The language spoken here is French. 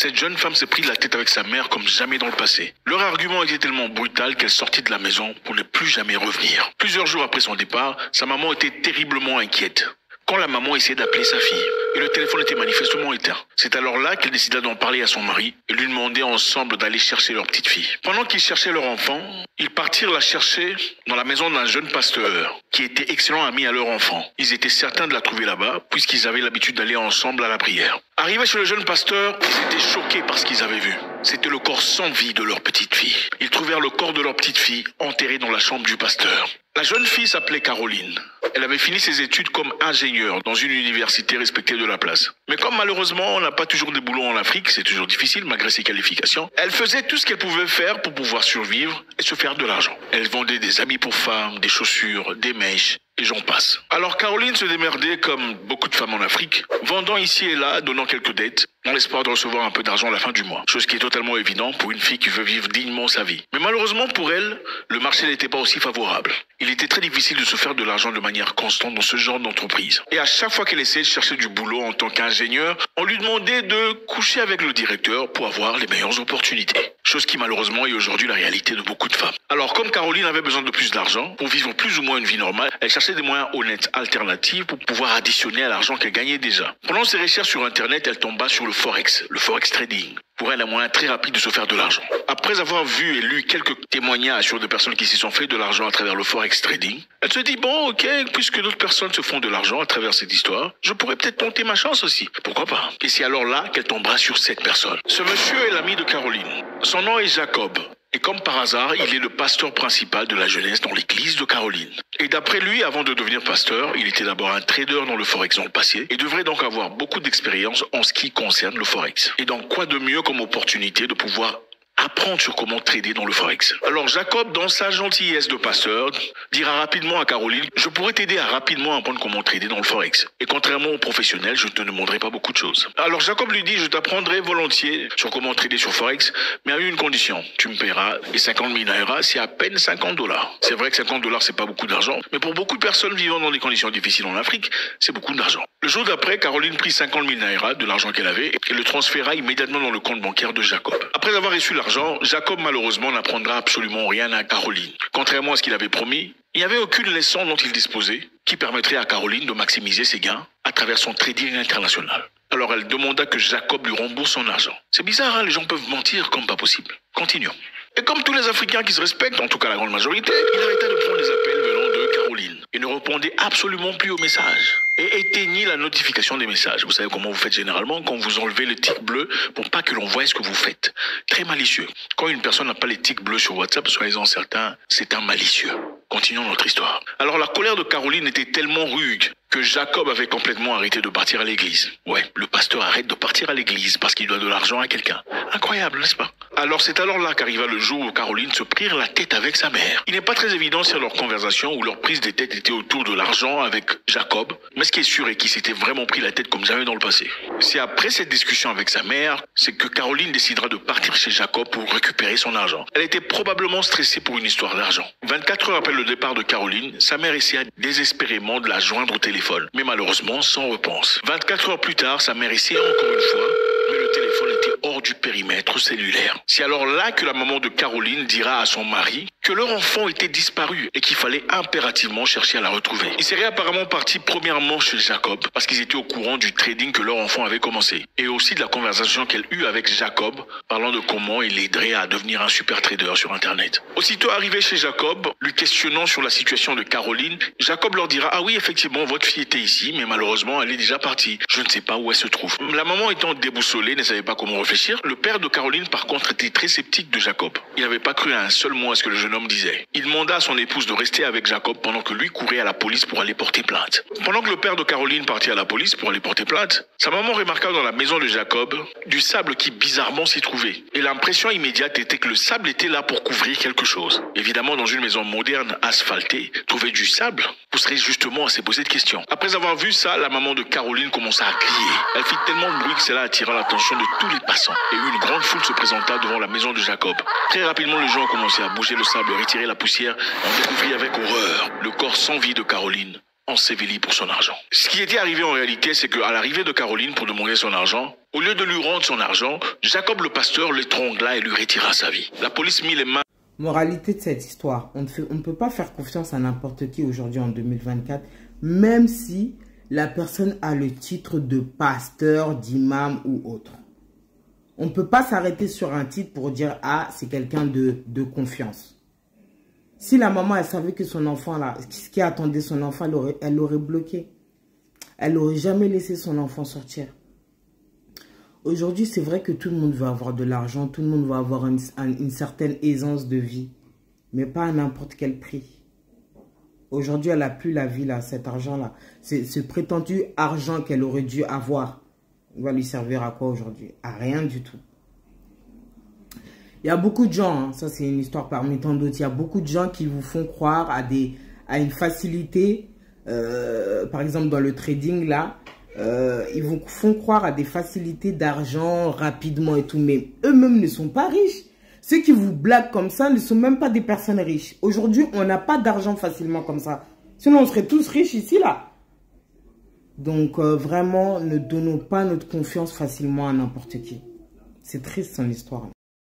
Cette jeune femme s'est pris la tête avec sa mère comme jamais dans le passé. Leur argument était tellement brutal qu'elle sortit de la maison pour ne plus jamais revenir. Plusieurs jours après son départ, sa maman était terriblement inquiète. Quand la maman essayait d'appeler sa fille, et le téléphone était manifestement éteint. C'est alors là qu'elle décida d'en parler à son mari et lui demander ensemble d'aller chercher leur petite fille. Pendant qu'ils cherchaient leur enfant, ils partirent la chercher dans la maison d'un jeune pasteur qui était excellent ami à leur enfant. Ils étaient certains de la trouver là-bas puisqu'ils avaient l'habitude d'aller ensemble à la prière. Arrivés chez le jeune pasteur, ils étaient choqués par ce qu'ils avaient vu. C'était le corps sans vie de leur petite fille. Ils trouvèrent le corps de leur petite fille enterré dans la chambre du pasteur. La jeune fille s'appelait Caroline. Elle avait fini ses études comme ingénieure dans une université respectée de la place. Mais comme malheureusement on n'a pas toujours des boulots en Afrique, c'est toujours difficile malgré ses qualifications, elle faisait tout ce qu'elle pouvait faire pour pouvoir survivre et se faire de l'argent. Elle vendait des habits pour femmes, des chaussures, des mèches, et j'en passe. Alors Caroline se démerdait comme beaucoup de femmes en Afrique, vendant ici et là, donnant quelques dettes, dans l'espoir de recevoir un peu d'argent à la fin du mois. Chose qui est totalement évidente pour une fille qui veut vivre dignement sa vie. Mais malheureusement pour elle, le marché n'était pas aussi favorable. Il était très difficile de se faire de l'argent de manière constante dans ce genre d'entreprise. Et à chaque fois qu'elle essayait de chercher du boulot en tant qu'ingénieure, on lui demandait de coucher avec le directeur pour avoir les meilleures opportunités. Chose qui malheureusement est aujourd'hui la réalité de beaucoup de femmes. Alors comme Caroline avait besoin de plus d'argent pour vivre plus ou moins une vie normale, elle cherchait des moyens honnêtes alternatifs pour pouvoir additionner à l'argent qu'elle gagnait déjà. Pendant ses recherches sur internet, elle tomba sur le forex trading. Pour elle, un moyen très rapide de se faire de l'argent. Après avoir vu et lu quelques témoignages sur des personnes qui s'y sont fait de l'argent à travers le forex trading, elle se dit, bon, ok, puisque d'autres personnes se font de l'argent à travers cette histoire, je pourrais peut-être tenter ma chance aussi. Pourquoi pas? Et c'est alors là qu'elle tombera sur cette personne. Ce monsieur est l'ami de Caroline. Son nom est Jacob. Et comme par hasard, il est le pasteur principal de la jeunesse dans l'église de Caroline. Et d'après lui, avant de devenir pasteur, il était d'abord un trader dans le forex dans le passé et devrait donc avoir beaucoup d'expérience en ce qui concerne le forex. Et donc quoi de mieux comme opportunité de pouvoir apprendre sur comment trader dans le forex. Alors Jacob, dans sa gentillesse de pasteur, dira rapidement à Caroline, je pourrais t'aider à rapidement apprendre comment trader dans le forex. Et contrairement aux professionnels, je ne te demanderai pas beaucoup de choses. Alors Jacob lui dit, je t'apprendrai volontiers sur comment trader sur forex, mais à une condition, tu me paieras les 50 000 naira, c'est à peine $50. C'est vrai que $50 c'est pas beaucoup d'argent, mais pour beaucoup de personnes vivant dans des conditions difficiles en Afrique, c'est beaucoup d'argent. Le jour d'après, Caroline prit 50 000 naira de l'argent qu'elle avait et le transféra immédiatement dans le compte bancaire de Jacob. Après avoir reçu l'argent, Jacob malheureusement n'apprendra absolument rien à Caroline. Contrairement à ce qu'il avait promis, il n'y avait aucune leçon dont il disposait qui permettrait à Caroline de maximiser ses gains à travers son trading international. Alors elle demanda que Jacob lui rembourse son argent. C'est bizarre, hein, les gens peuvent mentir comme pas possible. Continuons. Et comme tous les Africains qui se respectent, en tout cas la grande majorité, il arrêta de prendre les appels venant de Caroline et ne répondait absolument plus aux messages. Et éteignit la notification des messages. Vous savez comment vous faites généralement quand vous enlevez le tic bleu pour pas que l'on voie ce que vous faites. Très malicieux. Quand une personne n'a pas les tics bleus sur WhatsApp, soyez-en certains, c'est un malicieux. Continuons notre histoire. Alors la colère de Caroline était tellement rude que Jacob avait complètement arrêté de partir à l'église. Ouais, le pasteur arrête de partir à l'église parce qu'il doit de l'argent à quelqu'un. Incroyable, n'est-ce pas? Alors c'est alors là qu'arriva le jour où Caroline se prirent la tête avec sa mère. Il n'est pas très évident si leur conversation ou leur prise de tête était autour de l'argent avec Jacob, mais ce qui est sûr est qu'il s'était vraiment pris la tête comme jamais dans le passé. C'est après cette discussion avec sa mère, c'est que Caroline décidera de partir chez Jacob pour récupérer son argent. Elle était probablement stressée pour une histoire d'argent. 24 heures après le départ de Caroline, sa mère essaya désespérément de la joindre au téléphone, mais malheureusement sans réponse. 24 heures plus tard, sa mère essayait encore une fois, mais le téléphone était hors du périmètre cellulaire. C'est alors là que la maman de Caroline dira à son mari que leur enfant était disparu et qu'il fallait impérativement chercher à la retrouver. Ils seraient apparemment partis premièrement chez Jacob parce qu'ils étaient au courant du trading que leur enfant avait commencé et aussi de la conversation qu'elle eut avec Jacob parlant de comment il l'aiderait à devenir un super trader sur Internet. Aussitôt arrivé chez Jacob, lui questionnant sur la situation de Caroline, Jacob leur dira « Ah oui, effectivement, votre fille était ici, mais malheureusement, elle est déjà partie. Je ne sais pas où elle se trouve. » La maman étant déboussolée, ne savait pas comment réfléchir. Le père de Caroline, par contre, était très sceptique de Jacob. Il n'avait pas cru à un seul mot à ce que le jeune homme disait. Il demanda à son épouse de rester avec Jacob pendant que lui courait à la police pour aller porter plainte. Pendant que le père de Caroline partit à la police pour aller porter plainte, sa maman remarqua dans la maison de Jacob du sable qui bizarrement s'y trouvait. Et l'impression immédiate était que le sable était là pour couvrir quelque chose. Évidemment, dans une maison moderne asphaltée, trouver du sable pousserait justement à se poser de questions. Après avoir vu ça, la maman de Caroline commença à crier. Elle fit tellement de bruit que cela attira l'attention de tous les passants. Et une grande foule se présenta devant la maison de Jacob. Très rapidement, les gens ont commencé à bouger le sable, retirer la poussière. On découvrit avec horreur le corps sans vie de Caroline, enseveli pour son argent. Ce qui était arrivé en réalité, c'est qu'à l'arrivée de Caroline pour demander son argent, au lieu de lui rendre son argent, Jacob le pasteur l'étrangla et lui retira sa vie. La police mit les mains... Moralité de cette histoire, on ne peut pas faire confiance à n'importe qui aujourd'hui en 2024, même si la personne a le titre de pasteur, d'imam ou autre. On ne peut pas s'arrêter sur un titre pour dire « Ah, c'est quelqu'un de confiance ». Si la maman, elle savait que son enfant, là, ce qui attendait son enfant, elle l'aurait bloqué. Elle n'aurait jamais laissé son enfant sortir. Aujourd'hui, c'est vrai que tout le monde veut avoir de l'argent, tout le monde veut avoir une certaine aisance de vie, mais pas à n'importe quel prix. Aujourd'hui, elle n'a plus la vie, là, cet argent-là. Ce prétendu argent qu'elle aurait dû avoir, il va lui servir à quoi aujourd'hui? À rien du tout. Il y a beaucoup de gens, hein, ça c'est une histoire parmi tant d'autres, il y a beaucoup de gens qui vous font croire à une facilité, par exemple dans le trading là, ils vous font croire à des facilités d'argent rapidement et tout, mais eux-mêmes ne sont pas riches. Ceux qui vous blaguent comme ça ne sont même pas des personnes riches. Aujourd'hui, on n'a pas d'argent facilement comme ça. Sinon, on serait tous riches ici là. Donc vraiment, ne donnons pas notre confiance facilement à n'importe qui. C'est triste son histoire.